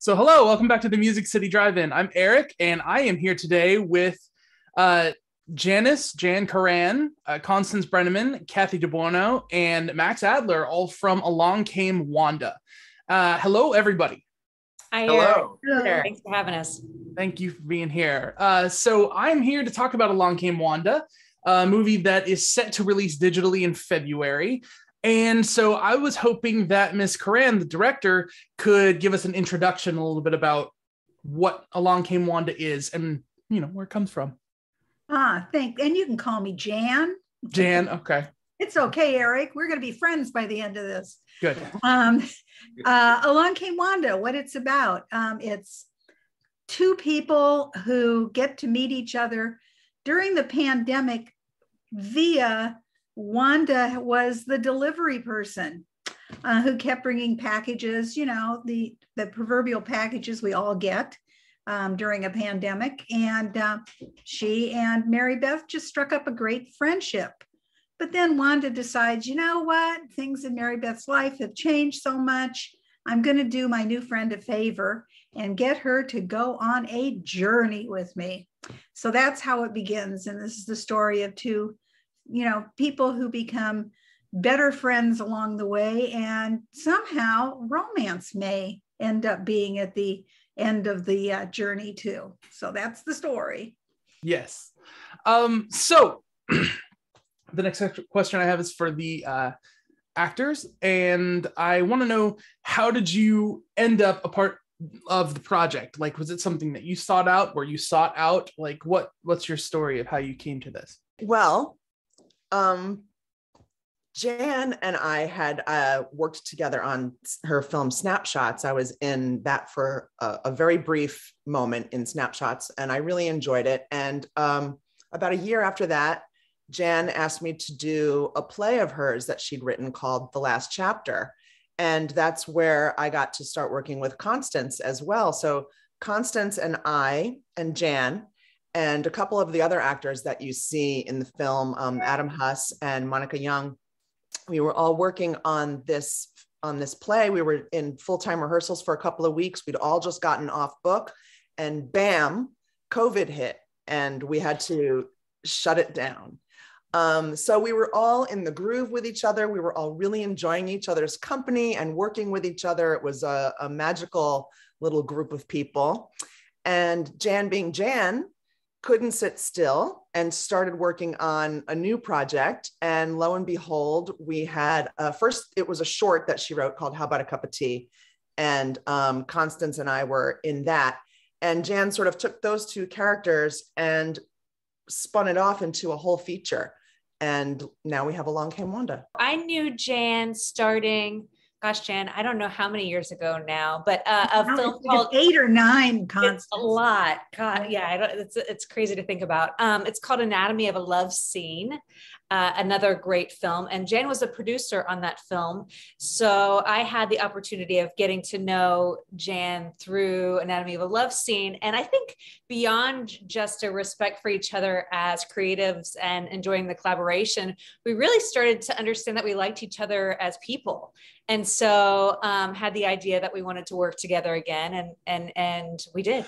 So, hello, welcome back to the Music City Drive-In. I'm Eric, and I am here today with Jan Corran, Constance Brenneman, Cathy DeBuono, and Max Adler, all from Along Came Wanda. Hello, everybody. Hi, Hello. Eric. Thanks for having us. Thank you for being here. So I'm here to talk about Along Came Wanda, a movie that is set to release digitally in February. And so I was hoping that Miss Corran, the director, could give us an introduction a little bit about what Along Came Wanda is and, where it comes from. Thanks. And you can call me Jan. Jan, okay. It's okay, Eric. We're going to be friends by the end of this. Good. Along Came Wanda, what it's about. It's two people who get to meet each other during the pandemic via Wanda was the delivery person who kept bringing packages, the proverbial packages we all get during a pandemic. And she and Mary Beth just struck up a great friendship. But then Wanda decides, you know what? Things in Mary Beth's life have changed so much. I'm going to do my new friend a favor and get her to go on a journey with me. So that's how it begins. And this is the story of two people who become better friends along the way, and somehow romance may end up being at the end of the journey too. So that's the story. Yes. So the next question I have is for the actors, and I want to know, how did you end up a part of the project? Like, was it something that you sought out? Were you sought out? Like, what's your story of how you came to this? Well, Jan and I had worked together on her film Snapshots. I was in that for a very brief moment in Snapshots, and I really enjoyed it. And about a year after that, Jan asked me to do a play of hers that she'd written called The Last Chapter. And that's where I got to start working with Constance as well. So Constance and I and Jan and a couple of the other actors that you see in the film, Adam Huss and Monica Young, we were all working on this play. We were in full-time rehearsals for a couple of weeks. We'd all just gotten off book, and bam, COVID hit, and we had to shut it down. So we were all in the groove with each other. We were all really enjoying each other's company and working with each other. It was a magical little group of people. And Jan, being Jan, couldn't sit still and started working on a new project. And lo and behold, we had first, it was a short that she wrote called How About a Cup of Tea? And Constance and I were in that. And Jan sort of took those two characters and spun it off into a whole feature. And now we have Along Came Wanda. I knew Jan starting, Jan, I don't know how many years ago now, but a film called 8 or 9. Constance. It's a lot. God, yeah, it's crazy to think about. It's called Anatomy of a Love Scene, another great film. And Jan was a producer on that film. So I had the opportunity of getting to know Jan through Anatomy of a Love Scene. And I think beyond just a respect for each other as creatives and enjoying the collaboration, we really started to understand that we liked each other as people. And so had the idea that we wanted to work together again, and we did.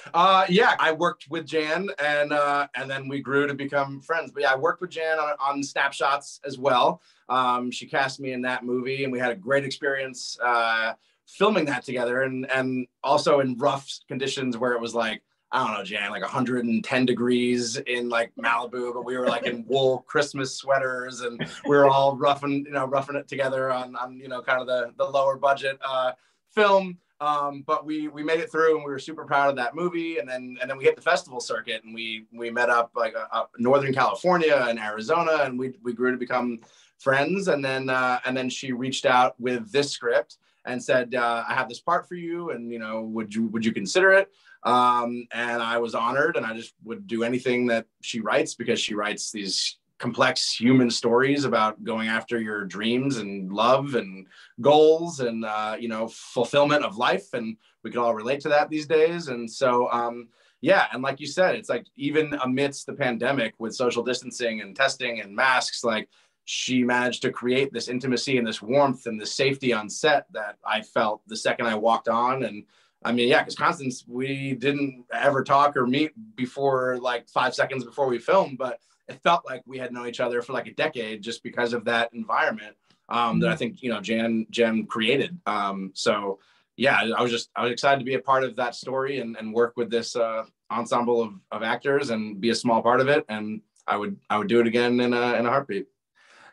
Yeah, I worked with Jan, and then we grew to become friends. But yeah, I worked with Jan on Snapshots as well. She cast me in that movie, and we had a great experience filming that together, and also in rough conditions where it was like, I don't know, Jan, like 110 degrees in like Malibu, but we were like in wool Christmas sweaters, and we were all roughing it together on kind of the lower budget film. But we made it through, and we were super proud of that movie. And then we hit the festival circuit, and we met up like Northern California and Arizona, and we grew to become friends. And then she reached out with this script and said, I have this part for you, and would you consider it? And I was honored, and I just would do anything that she writes, because she writes these complex human stories about going after your dreams and love and goals and fulfillment of life, and we could all relate to that these days. And so yeah, and like you said, it's like even amidst the pandemic with social distancing and testing and masks, like she managed to create this intimacy and this warmth and this safety on set that I felt the second I walked on. And I mean, yeah, because Constance, we didn't ever talk or meet before like 5 seconds before we filmed, but it felt like we had known each other for like a decade just because of that environment that I think, you know, Jan created. So yeah, I was excited to be a part of that story and work with this ensemble of actors and be a small part of it. And I would do it again in a heartbeat.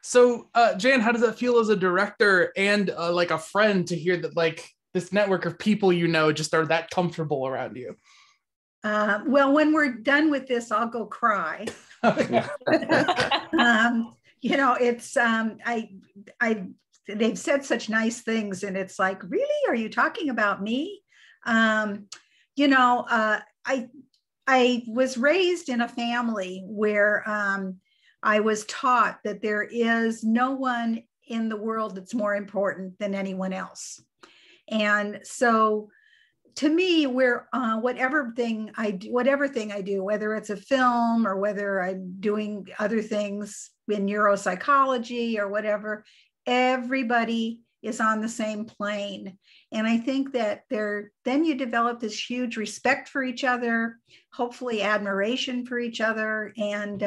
So Jan, how does it feel as a director and like a friend to hear that like this network of people, you know, just are that comfortable around you? Well, when we're done with this, I'll go cry. You know, it's they've said such nice things, and it's like, really, are you talking about me? You know, I was raised in a family where I was taught that there is no one in the world that's more important than anyone else. And so to me, whatever thing I do, whether it's a film or whether I'm doing other things in neuropsychology or whatever, everybody is on the same plane. And I think that then you develop this huge respect for each other, hopefully admiration for each other. And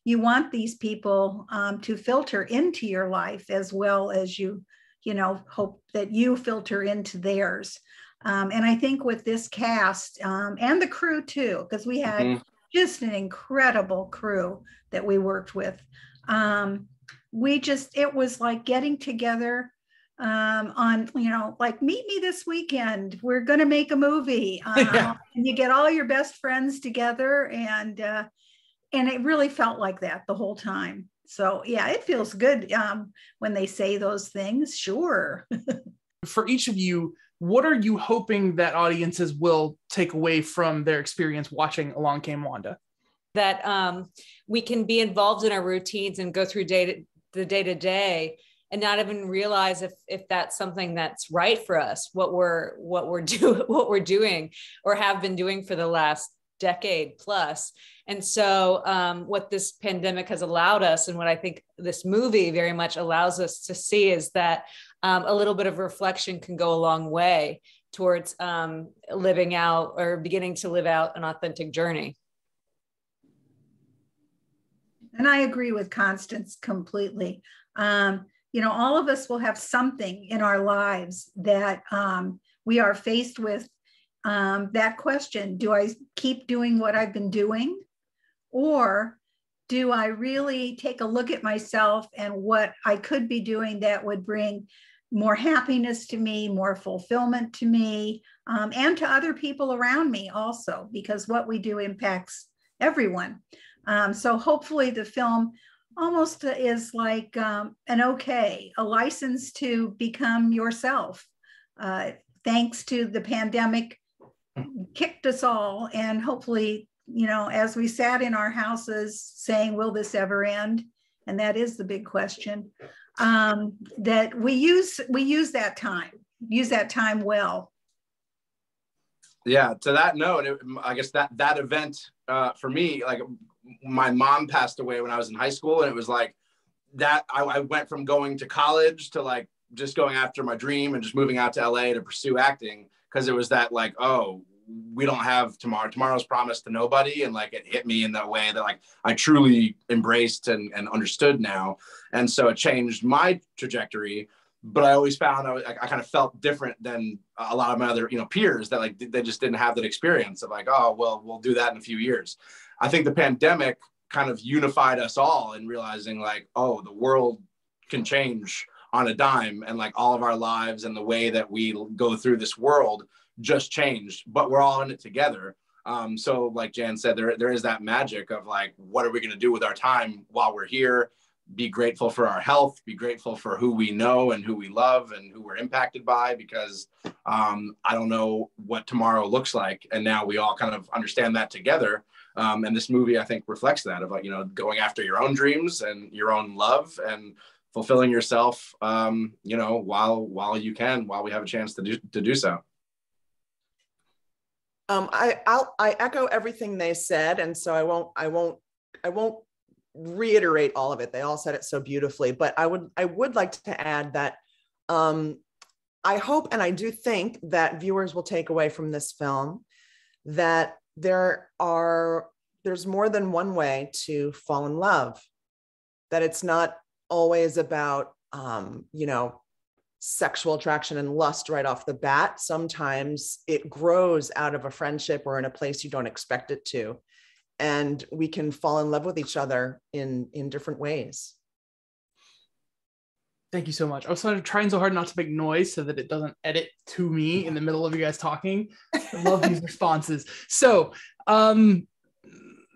you want these people to filter into your life as well as you know, hope that you filter into theirs. And I think with this cast and the crew too, because we had just an incredible crew that we worked with. It was like getting together on, you know, like, meet me this weekend. We're going to make a movie. And you get all your best friends together, and it really felt like that the whole time. So yeah, it feels good when they say those things. Sure. For each of you, what are you hoping that audiences will take away from their experience watching Along Came Wanda? That we can be involved in our routines and go through the day-to-day and not even realize if that's something that's right for us, what we're doing or have been doing for the last decade plus. And so what this pandemic has allowed us, and what I think this movie very much allows us to see, is that a little bit of reflection can go a long way towards living out or beginning to live out an authentic journey. And I agree with Constance completely. You know, all of us will have something in our lives that we are faced with that question: do I keep doing what I've been doing? Or do I really take a look at myself and what I could be doing that would bring more happiness to me, more fulfillment to me, and to other people around me also, because what we do impacts everyone. So hopefully the film almost is like a license to become yourself. Thanks to the pandemic, kicked us all, and hopefully, you know, as we sat in our houses saying, will this ever end? And that is the big question. That we use that time well. Yeah, to that note, I guess that event for me, like, my mom passed away when I was in high school, and it was like that I went from going to college to like just going after my dream and just moving out to LA to pursue acting, because it was that like, oh, we don't have tomorrow's promised to nobody. And like, it hit me in that way that like I truly embraced and understood now. And so it changed my trajectory. But I always found I kind of felt different than a lot of my other, you know, peers that like, they just didn't have that experience of like, oh, well, we'll do that in a few years. I think the pandemic kind of unified us all in realizing like, oh, the world can change on a dime, and like all of our lives and the way that we go through this world just changed, but we're all in it together. So like Jan said, there is that magic of like, what are we going to do with our time while we're here? Be grateful for our health, be grateful for who we know and who we love and who we're impacted by, because I don't know what tomorrow looks like. And now we all kind of understand that together. And this movie, I think, reflects that of like, you know, going after your own dreams and your own love and fulfilling yourself, you know, while we have a chance to do so. I echo everything they said, and so I won't reiterate all of it. They all said it so beautifully, but I would like to add that I hope, and I do think that viewers will take away from this film that there's more than one way to fall in love, that it's not always about, sexual attraction and lust right off the bat. Sometimes it grows out of a friendship or in a place you don't expect it to. And we can fall in love with each other in different ways. Thank you so much. I was sort of trying so hard not to make noise so that it doesn't edit to me in the middle of you guys talking. I love these responses. So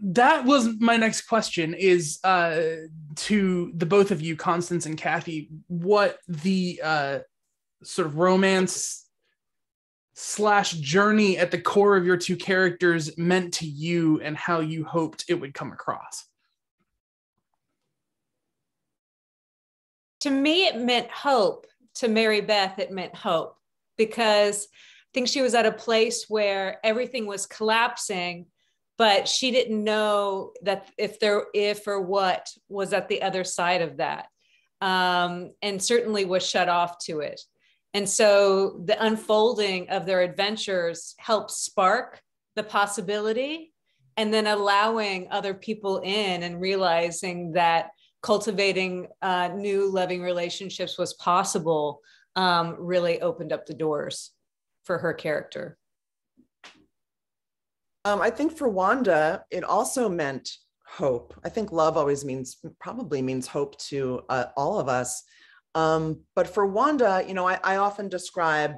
that was my next question, is to the both of you, Constance and Cathy, what the sort of romance / journey at the core of your two characters meant to you and how you hoped it would come across. To me, it meant hope. To Mary Beth, it meant hope, because I think she was at a place where everything was collapsing, but she didn't know that if or what was at the other side of that, and certainly was shut off to it. And so the unfolding of their adventures helped spark the possibility, and then allowing other people in and realizing that cultivating new loving relationships was possible, really opened up the doors for her character. I think for Wanda, it also meant hope. I think love always probably means hope to all of us. But for Wanda, I often describe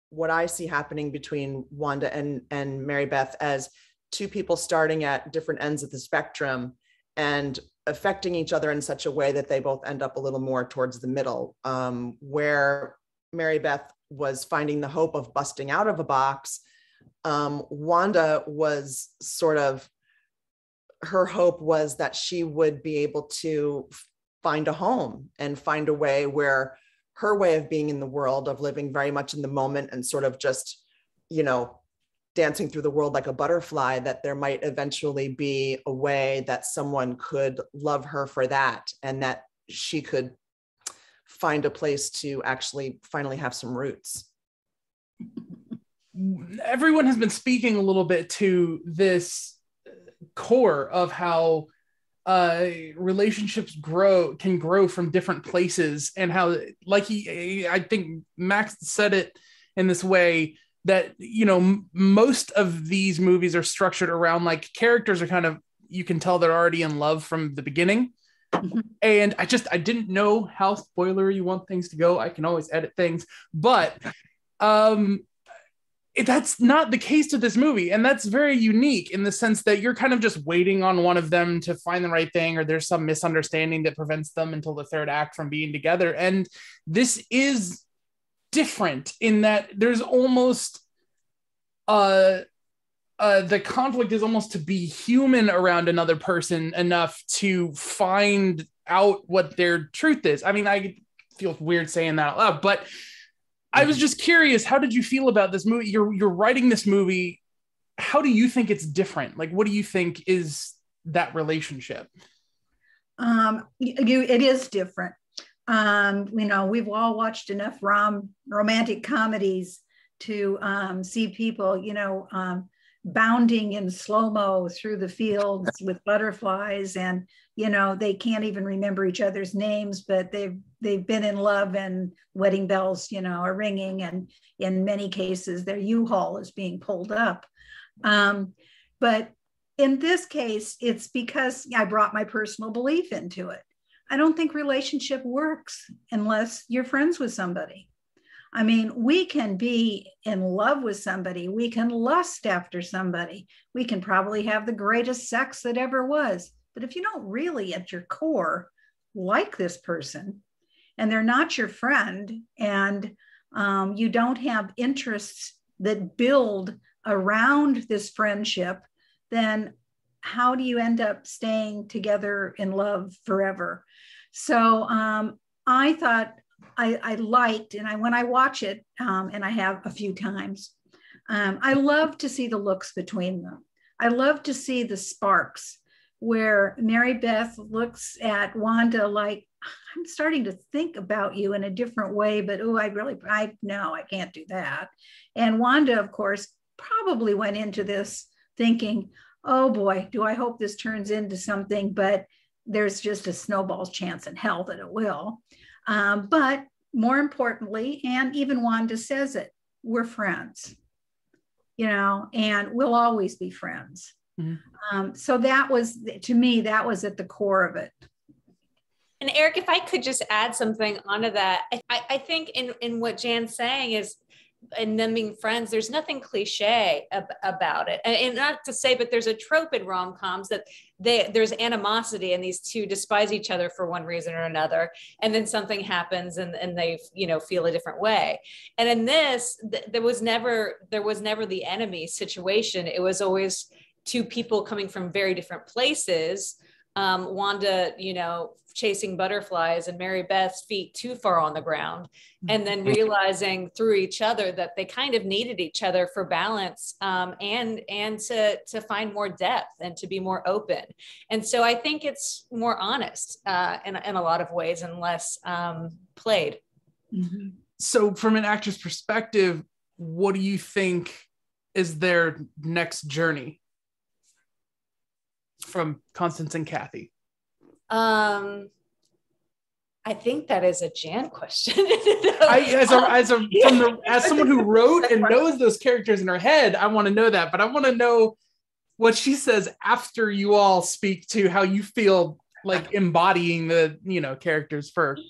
what I see happening between Wanda and Mary Beth as two people starting at different ends of the spectrum and affecting each other in such a way that they both end up a little more towards the middle, where Mary Beth was finding the hope of busting out of a box. Wanda was her hope was that she would be able to find a home and find a way where her way of being in the world, of living very much in the moment and sort of just, dancing through the world like a butterfly, that there might eventually be a way that someone could love her for that, and that she could find a place to actually finally have some roots. Everyone has been speaking a little bit to this core of how relationships can grow from different places, and how, I think Max said it in this way, that most of these movies are structured around, like, characters are kind of, you can tell they're already in love from the beginning. Mm-hmm. And I didn't know how spoilery you want things to go. I can always edit things, but that's not the case to this movie. And that's very unique in the sense that you're kind of just waiting on one of them to find the right thing, or there's some misunderstanding that prevents them until the third act from being together. And this is different in that there's almost the conflict is almost to be human around another person enough to find out what their truth is. I mean, I feel weird saying that out loud, but I was just curious, how did you feel about this movie? You're writing this movie. How do you think it's different? Like, what do you think is that relationship? It is different. We've all watched enough romantic comedies to see people, bounding in slow-mo through the fields with butterflies, and they can't even remember each other's names, but they've been in love, and wedding bells are ringing, and in many cases their U-Haul is being pulled up. But in this case, it's because I brought my personal belief into it. I don't think relationship works unless you're friends with somebody. I mean, we can be in love with somebody. We can lust after somebody. We can probably have the greatest sex that ever was. But if you don't really, at your core, like this person, and they're not your friend, and you don't have interests that build around this friendship, then how do you end up staying together in love forever? So I thought I liked, and when I watch it, and I have a few times, I love to see the looks between them. I love to see the sparks where Mary Beth looks at Wanda like, I'm starting to think about you in a different way, but no, I can't do that. And Wanda, of course, probably went into this thinking, oh boy, do I hope this turns into something, but there's just a snowball's chance in hell that it will. But more importantly, and even Wanda says it, we're friends, and we'll always be friends. Mm-hmm. So that was, to me, that was at the core of it. And Eric, if I could just add something onto that, I think in what Jan's saying is, in Numbing Friends, there's nothing cliche about it. And not to say, but there's a trope in rom-coms that there's animosity and these two despise each other for one reason or another. And then something happens and they, feel a different way. And in this, there was never the enemy situation. It was always two people coming from very different places. Wanda, chasing butterflies, and Mary Beth's feet too far on the ground, and then realizing through each other that they kind of needed each other for balance, and to find more depth and to be more open. And so I think it's more honest in a lot of ways and less played. Mm-hmm. So from an actor's perspective, what do you think is their next journey from Constance and Cathy? I think that is a Jan question. As someone who wrote and knows those characters in her head, I want to know that, but I want to know what she says after you all speak to how you feel like embodying the, characters first.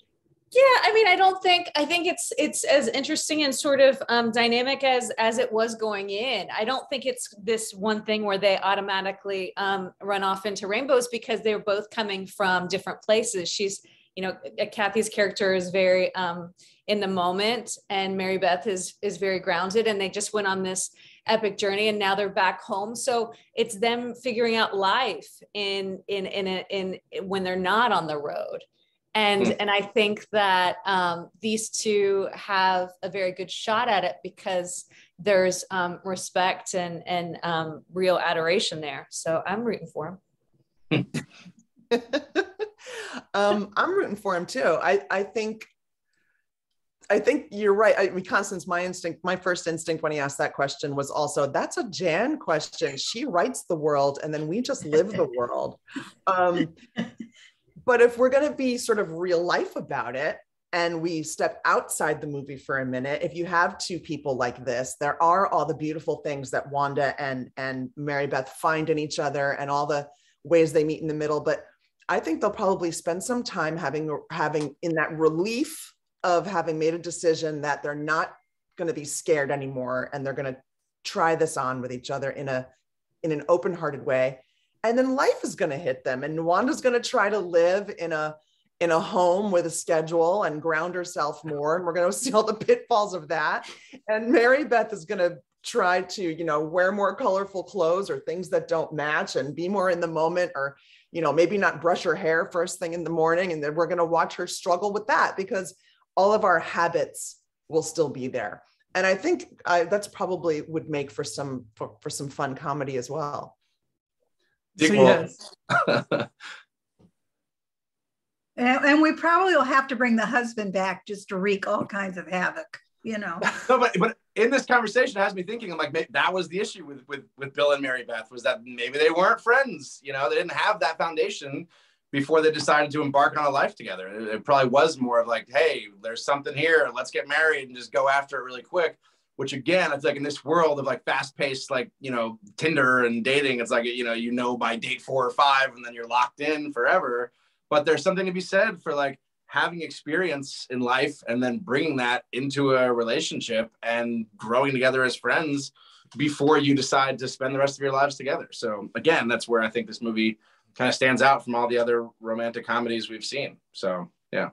Yeah, I think it's as interesting and sort of dynamic as it was going in. I don't think it's this one thing where they automatically run off into rainbows, because they're both coming from different places. She's, Cathy's character is very in the moment, and Mary Beth is very grounded, and they just went on this epic journey, and now they're back home. So it's them figuring out life in when they're not on the road. And I think that these two have a very good shot at it, because there's respect and real adoration there. So I'm rooting for him. I'm rooting for him too. I think you're right. Constance, my first instinct when he asked that question was also, that's a Jan question. She writes the world, and then we just live the world. But if we're going to be sort of real life about it, and we step outside the movie for a minute, if you have two people like this, there are all the beautiful things that Wanda and Mary Beth find in each other, and all the ways they meet in the middle. But I think they'll probably spend some time having in that relief of having made a decision that they're not going to be scared anymore, and they're going to try this on with each other in an open-hearted way. And then life is going to hit them, and Wanda's going to try to live in a home with a schedule and ground herself more. And we're going to see all the pitfalls of that. And Mary Beth is going to try to, wear more colorful clothes or things that don't match, and be more in the moment, or, maybe not brush her hair first thing in the morning. And then we're going to watch her struggle with that, because all of our habits will still be there. And I think that's probably would make for some fun comedy as well. So, yes. And we probably will have to bring the husband back just to wreak all kinds of havoc, No, but in this conversation, it has me thinking, I'm like, that was the issue with Bill and Mary Beth, was that maybe they weren't friends. They didn't have that foundation before they decided to embark on a life together. It probably was more of like, hey, there's something here, let's get married and just go after it really quick. Which again, it's like in this world of like fast-paced, like, Tinder and dating, it's like, by date 4 or 5, and then you're locked in forever. But there's something to be said for like having experience in life and then bringing that into a relationship and growing together as friends before you decide to spend the rest of your lives together. So again, that's where I think this movie kind of stands out from all the other romantic comedies we've seen. So, yeah.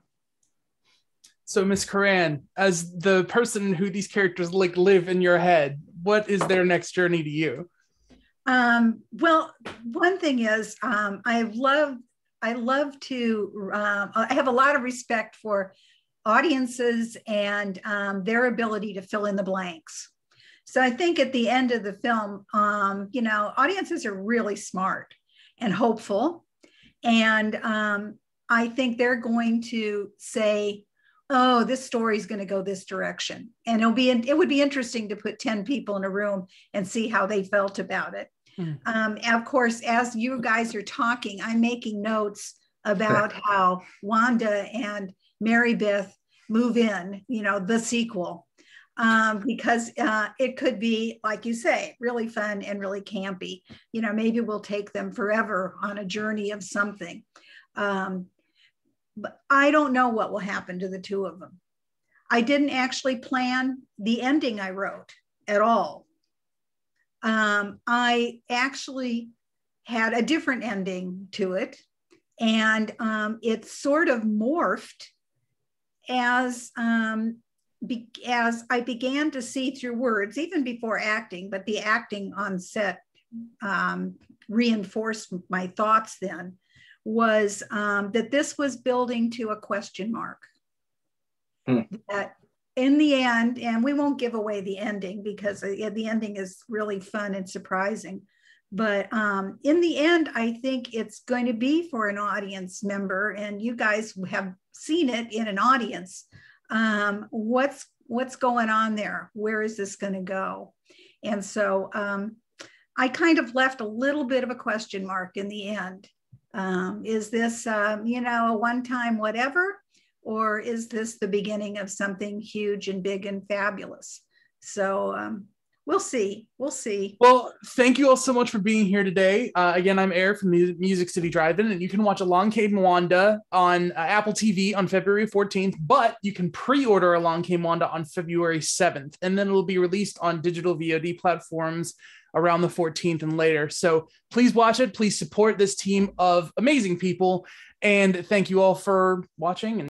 So, Ms. Corran, as the person who these characters like live in your head, what is their next journey to you? Well, one thing is, I have a lot of respect for audiences and their ability to fill in the blanks. So I think at the end of the film, audiences are really smart and hopeful. And I think they're going to say, oh, this story is going to go this direction. And it would be interesting to put 10 people in a room and see how they felt about it. Of course, as you guys are talking, I'm making notes about how Wanda and Mary Beth move in, the sequel, because it could be, like you say, really fun and really campy. Maybe we'll take them forever on a journey of something. But I don't know what will happen to the two of them. I didn't actually plan the ending I wrote at all. I actually had a different ending to it, and it sort of morphed as I began to see through words, even before acting, but the acting on set reinforced my thoughts then, was that this was building to a question mark. That in the end, and we won't give away the ending because the ending is really fun and surprising, but in the end, I think it's going to be for an audience member, and you guys have seen it in an audience. What's going on there? Where is this going to go? And so I kind of left a little bit of a question mark in the end. Is this, a one-time whatever, or is this the beginning of something huge and big and fabulous? So we'll see. We'll see. Well, thank you all so much for being here today. Again, I'm Eric from Music City Drive-In, and you can watch Along Came Wanda on Apple TV on February 14th, but you can pre-order Along Came Wanda on February 7th, and then it'll be released on digital VOD platforms around the 14th and later. So please watch it. Please support this team of amazing people. And thank you all for watching. And